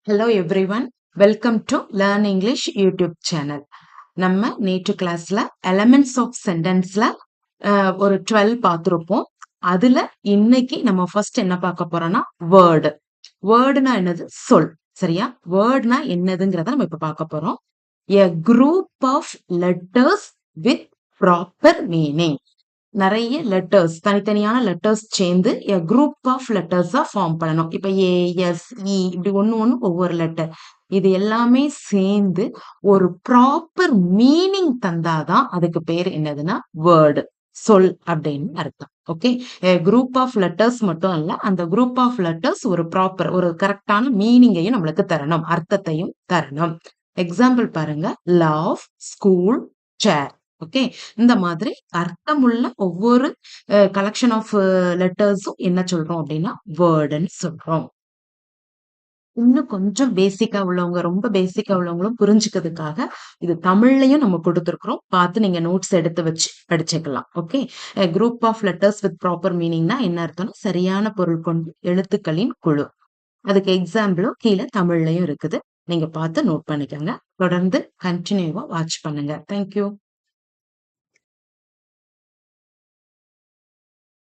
Hello everyone, welcome to Learn English YouTube channel. நம்ம நேற்று கிளாஸ்ல எலமெண்ட்ஸ் ஆஃப் சென்டென்ஸ்ல ஒரு 12 பார்த்துருப்போம். அதுல இன்னைக்கு நம்ம ஃபர்ஸ்ட் என்ன பார்க்க போறோம்னா வேர்டு. வேர்டுனா என்னது? சொல். சரியா? வேர்டுனா என்னதுங்கிறத நம்ம இப்ப பார்க்க போறோம். A group of letters with proper meaning. நிறைய லெட்டர்ஸ் தனித்தனியான லெட்டர்ஸ் சேர்ந்து a group of letters-ஆ ஃபார்ம் பண்ணணும். இப்ப ஏ எஸ் இ இப்படி ஒண்ணு ஒவ்வொரு லெட்டர் இது எல்லாமே சேர்ந்து ஒரு ப்ராப்பர் மீனிங் தந்தாதான் அதுக்கு பேர் என்னதுன்னா வேர்டு, சொல் அப்படின்னு அர்த்தம். ஓகே, குரூப் ஆஃப் லெட்டர்ஸ் மட்டும் அல்ல, அந்த குரூப் ஆஃப் லெட்டர்ஸ் ஒரு ப்ராப்பர் ஒரு கரெக்டான மீனிங்கையும் நம்மளுக்கு தரணும், அர்த்தத்தையும் தரணும். எக்ஸாம்பிள் பாருங்க, லவ், ஸ்கூல், சேர். ஓகே, இந்த மாதிரி அர்த்தமுள்ள ஒவ்வொரு கலெக்ஷன் ஆஃப் லெட்டர்ஸும் என்ன சொல்றோம் அப்படின்னா வேர்டுன்னு சொல்றோம். இன்னும் கொஞ்சம் பேசிக்கா உள்ளவங்க, ரொம்ப பேசிக்கா உள்ளவங்களும் புரிஞ்சுக்கிறதுக்காக இது தமிழ்லயும் நம்ம கொடுத்துருக்குறோம். பார்த்து நீங்க நோட்ஸ் எடுத்து வச்சு படிச்சுக்கலாம். Okay, group of letters with proper மீனிங்னா என்ன அர்த்தம்னா சரியான பொருள் கொண்டு எழுத்துக்களின் குழு. அதுக்கு எக்ஸாம்பிளும் கீழே தமிழ்லயும் இருக்குது. நீங்க பார்த்து நோட் பண்ணிக்கோங்க. தொடர்ந்து கண்டினியூவா வாட்ச் பண்ணுங்க. தேங்க்யூ.